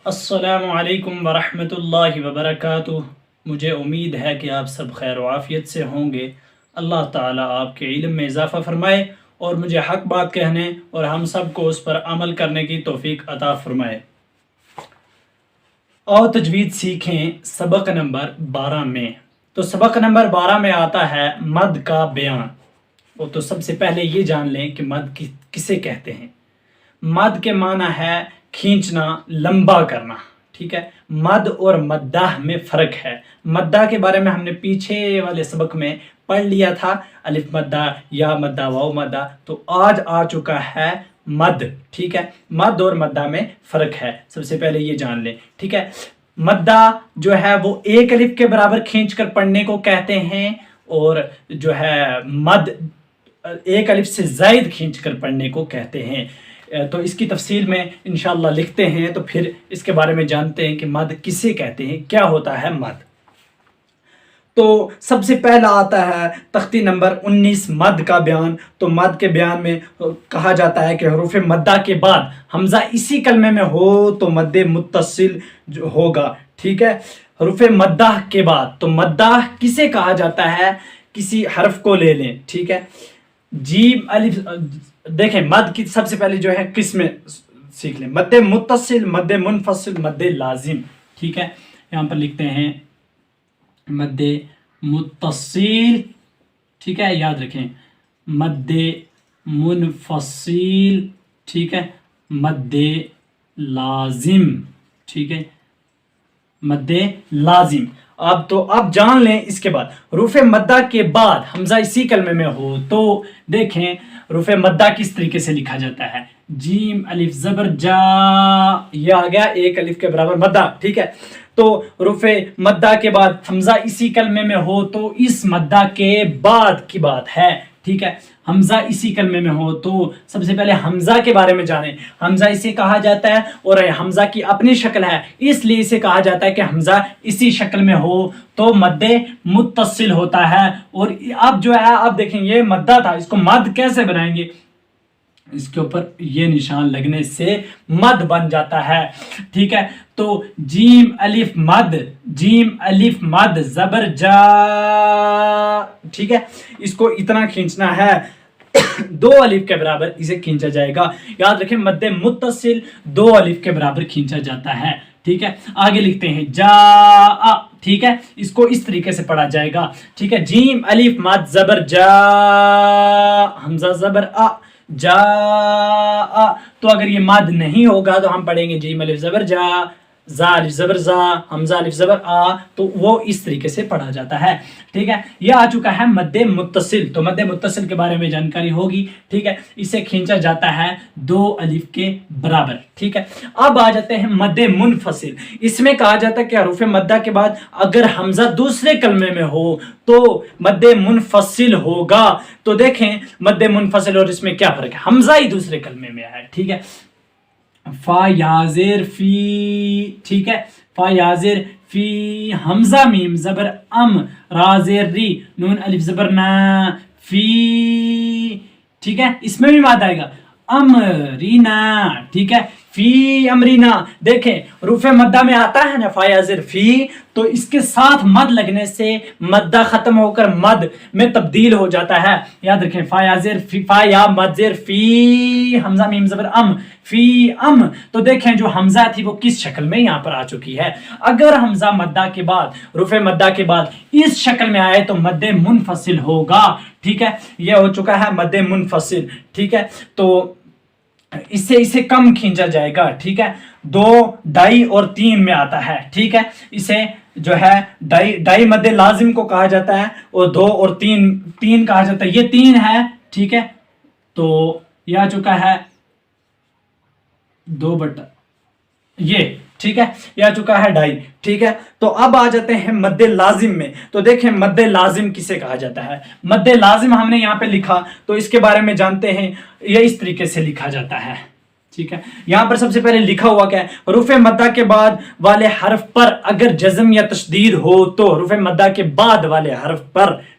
السلام علیکم ورحمۃ اللہ وبرکاتہ۔ مجھے امید ہے کہ آپ سب خیر و عافیت سے ہوں گے۔ اللہ تعالیٰ آپ کے علم میں اضافہ فرمائے اور مجھے حق بات کہنے اور ہم سب کو اس پر عمل کرنے کی توفیق عطا فرمائے۔ اور تجوید سیکھیں سبق نمبر 12 میں۔ تو سبق نمبر 12 میں آتا ہے مد کا بیان۔ تو سب سے پہلے یہ جان لیں کہ مد کسے کہتے ہیں۔ مد کے معنی ہے کھینچنا، لمبا کرنا، ٹھیک ہے۔ مد اور مدہ میں فرق ہے۔ مدہ کے بارے میں ہم نے پیچھے والے سبق میں پڑھ لیا تھا، الف مدہ، یا مدہ، واو مدہ۔ تو آج آ چکا ہے مد، ٹھیک ہے۔ مد اور مدہ میں فرق ہے، سب سے پہلے یہ جان لیں، ٹھیک ہے۔ مدہ جو ہے وہ ایک الف کے برابر کھینچ کر پڑھنے کو کہتے ہیں، اور جو ہے مد ایک الف سے زائد کھینچ کر پڑھنے کو کہتے ہیں۔ تو اس کی تفصیل میں انشاءاللہ لکھتے ہیں، تو پھر اس کے بارے میں جانتے ہیں کہ مد کسے کہتے ہیں، کیا ہوتا ہے مد۔ تو سب سے پہلا آتا ہے تختی نمبر 19 مد کا بیان۔ تو مد کے بیان میں کہا جاتا ہے کہ حروف مدہ کے بعد حمزہ اسی کلمے میں ہو تو مد متصل ہوگا، ٹھیک ہے۔ حروف مدہ کے بعد، تو مدہ کسے کہا جاتا ہے، کسی حرف کو لے لیں، ٹھیک ہے۔ جیم الف، دیکھیں مد کی سب سے پہلے جو ہے قسمیں سیکھ لیں۔ مد متصل، مد منفصل، مد لازم، ٹھیک ہے۔ یہاں پر لکھتے ہیں مد متصل، ٹھیک ہے، یاد رکھیں۔ مد منفصل، ٹھیک ہے۔ مد لازم، ٹھیک ہے، مد لازم۔ اب جان لیں اس کے بعد حروف مدہ کے بعد حمزہ اسی کلمے میں ہو تو دیکھیں حروف مدہ کس طریقے سے لکھا جاتا ہے۔ جیم الف زبر جا، یہ آ گیا ایک الف کے برابر مدہ، ٹھیک ہے۔ تو حروف مدہ کے بعد حمزہ اسی کلمے میں ہو تو اس مدہ کے بعد کی بات ہے، ٹھیک ہے۔ حمزہ اسی کلمے میں ہو تو سب سے پہلے حمزہ کے بارے میں جانیں۔ حمزہ اسے کہا جاتا ہے اور حمزہ کی اپنی شکل ہے، اس لیے اسے کہا جاتا ہے کہ حمزہ اسی شکل میں ہو تو مد متصل ہوتا ہے۔ اور اب جو ہے، اب دیکھیں یہ مدہ تھا، اس کو مد کیسے بنائیں گے، اس کے اوپر یہ نشان لگنے سے مد بن جاتا ہے، ٹھیک ہے۔ تو جیم الف مد، جیم الف مد زبر جا، ٹھیک ہے۔ اس کو اتنا کھینچنا ہے، 2 الف کے برابر اسے کھینچا جائے گا۔ یاد رکھیں مد متصل 2 الف کے برابر کھینچا جاتا ہے، ٹھیک ہے۔ آگے لکھتے ہیں جا، ٹھیک ہے، اس کو اس طریقے سے پڑھا جائے گا، ٹھیک ہے۔ جیم الف مد زبر جا، حمزہ زبر ا، جا۔ تو اگر یہ مد نہیں ہوگا تو ہم پڑھیں گے جیم الف زبر جا، زا الف زبر زا، حمزہ الف زبر آ، تو وہ اس طریقے سے پڑھا جاتا ہے، ٹھیک ہے۔ یہ آ چکا ہے مد متصل۔ تو مد متصل کے بارے میں جانکاری ہوگی، ٹھیک ہے۔ اسے کھینچا جاتا ہے 2 الف کے برابر، ٹھیک ہے۔ اب آ جاتے ہیں مد منفصل۔ اس میں کہا جاتا ہے کہ حروف مدہ کے بعد اگر حمزہ دوسرے کلمے میں ہو تو مد منفصل ہوگا۔ تو دیکھیں مد منفصل اور اس میں کیا فرق ہے، حمزہ ہی دوسرے کلمے میں ہے، ٹھیک ہے۔ فا یازر فی، ٹھیک ہے، فا یازر فی، حمزہ میم زبر ام، را زیر ری، نون الف زبر نا، فی، ٹھیک ہے۔ اس میں بھی مد آئے گا، امرینا، ٹھیک ہے، فی امرینا۔ دیکھیں حروف مدہ میں آتا ہے نا فا یازر فی، تو اس کے ساتھ مد لگنے سے مدہ ختم ہو کر مد میں تبدیل ہو جاتا ہے۔ یاد رکھیں فا یازر فی، فا یا مد زیر فی، حمزہ میم زبر ام، فی ام۔ تو دیکھیں جو حمزہ تھی وہ کس شکل میں یہاں پر آ چکی ہے۔ اگر حمزہ مدہ کے بعد، حروف مدہ کے بعد اس شکل میں آئے تو مد منفصل ہوگا، ٹھیک ہے۔ یہ ہو چکا ہے مد منفصل، ٹھیک ہے۔ تو اسے کم کھینچا جائے گا، ٹھیک ہے۔ 2، 2.5 اور 3 میں آتا ہے، ٹھیک ہے۔ اسے جو ہے 2.5 مد لازم کو کہا جاتا ہے، اور 2 اور 3 کہا جاتا ہے۔ یہ 3 ہے، ٹھیک ہے۔ تو یہ آ چکا ہے 2/، یہ ٹھیک ہے، یہ آ چکا ہے 2.5، ٹھیک ہے۔ تو اب آ جاتے ہیں مد لازم میں۔ تو دیکھیں مد لازم کسے کہا جاتا ہے۔ مد لازم ہم نے یہاں پہ لکھا تو اس کے بارے میں جانتے ہیں، یہ اس طریقے سے لکھا جاتا ہے، ٹھیک ہے۔ یہاں پر سب سے پہلے لکھا ہوا کیا ہے، حروف مدہ کے بعد والے حرف پر اگر جزم یا تشدید ہو تو حروف مدہ کے بعد والے حرف پر،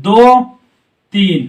2 3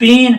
3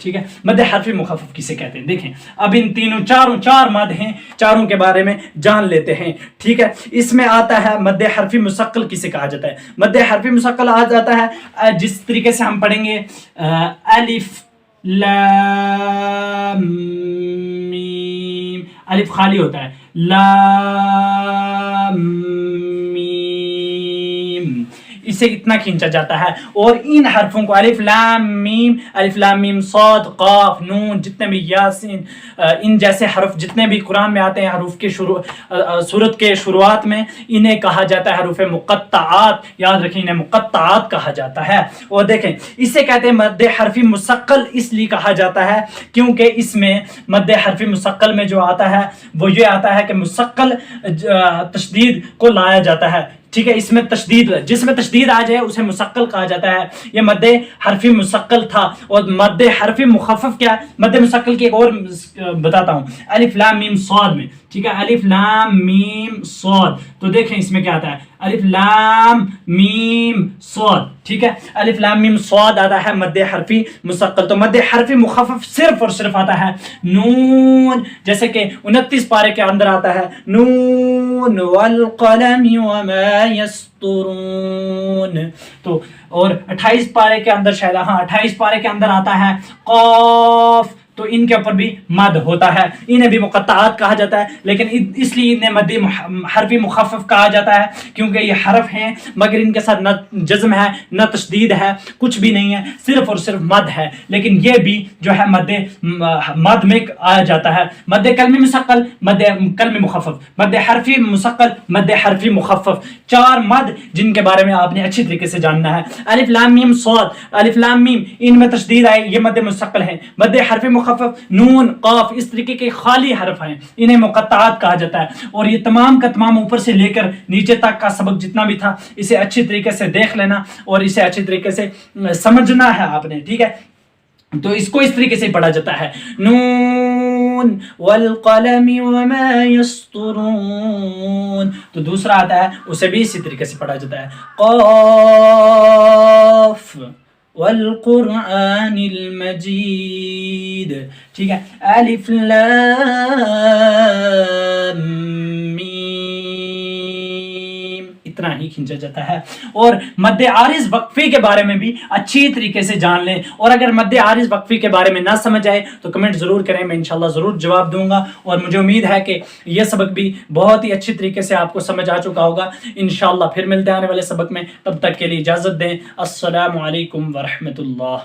ٹھیک ہے. مد حرفی مخفف کسے کہتے ہیں؟ دیکھیں اب ان تینوں چار مد ہیں، چاروں کے بارے میں جان لیتے ہیں. ٹھیک ہے، اس میں آتا ہے مد حرفی مثقل کسے کہا جاتا ہے. مد حرفی مثقل آ جاتا ہے جس طریقے سے ہم پڑھیں گے الف لام میم، الف خالی ہوتا ہے، لام میم، اسے اتنا کھینچا جاتا ہے. اور ان حرفوں کو الف لام میم صاد قاف نون، جتنے بھی یاسین، ان جیسے حرف جتنے بھی قرآن میں آتے ہیں حروف کے سورت کے شروعات میں، انہیں کہا جاتا ہے حروف مقطعات. یاد رکھیں انہیں مقطعات کہا جاتا ہے. اور دیکھیں اسے کہتے ہیں مد حرفی مثقل، اس لیے کہا جاتا ہے کیونکہ اس میں مد حرفی مثقل میں جو آتا ہے وہ یہ آتا ہے کہ مثقل تشدید کو لایا جاتا ہے. ٹھیک ہے، اس میں تشدید، جس میں تشدید آ جائے اسے مثقل کہا جاتا ہے. یہ مد حرفی مثقل تھا. اور مد حرفی مخفف کیا ہے؟ مد مثقل کی ایک اور بتاتا ہوں، الف لام میم صاد میں. ٹھیک ہے، الف لام میم صاد، تو دیکھیں اس میں کیا آتا ہے، الف لام میم صاد. ٹھیک ہے، الف لام میم صاد آتا ہے مد حرفی مثقل. تو مد حرفی مخفف صرف اور صرف آتا ہے نون، جیسے کہ 29 پارے کے اندر آتا ہے نون والقلم وما یسطرون. تو اور 28 پارے کے اندر شاید 28 پارے کے اندر آتا ہے قاف. تو ان کے اوپر بھی مد ہوتا ہے. انہیں بھی مقطعات کہا جاتا ہے، لیکن اس لیے انہیں مد حرفی مخفف کہا جاتا ہے کیونکہ یہ حرف ہیں مگر ان کے ساتھ نہ جزم ہے نہ تشدید ہے، کچھ بھی نہیں ہے، صرف اور صرف مد ہے. لیکن یہ بھی جو ہے مد میں آیا جاتا ہے. مد کلمی مثقل، مد کلمی مخفف، مد حرفی مثقل، مد حرفی مخفف، 4 مد جن کے بارے میں آپ نے اچھی طریقے سے جاننا ہے. الف لام میم صاد، الف لام میم، ان میں تشدید آئے، یہ مد مثقل ہیں. مد حرفی مخفف نون قاف، اس طریقے کے خالی حرف ہیں، انہیں مقطعات کہا جاتا ہے. اور یہ تمام کا تمام اوپر سے لے کر نیچے تک کا سبق جتنا بھی تھا اسے اچھی طریقے سے دیکھ لینا اور اسے اچھی طریقے سے سمجھنا ہے آپ نے. ٹھیک ہے، تو اس کو اس طریقے سے پڑھا جاتا ہے نون والقلم وما یسطرون. تو دوسرا آتا ہے اسے بھی اسی طریقے سے پڑھا جاتا ہے قاف والقرآن المجید. ٹھیک ہے، الف لام میم، اتنا ہی کھینچا جاتا ہے. اور مد عارض وقفے کے بارے میں بھی اچھی طریقے سے جان لیں. اور اگر مد عارض وقفے کے بارے میں نہ سمجھ آئے تو کمنٹ ضرور کریں، میں انشاءاللہ ضرور جواب دوں گا. اور مجھے امید ہے کہ یہ سبق بھی بہت ہی اچھی طریقے سے آپ کو سمجھ آ چکا ہوگا. انشاءاللہ پھر ملتے ہیں آنے والے سبق میں، تب تک کے لیے اجازت دیں. السلام علیکم ورحمۃ اللہ.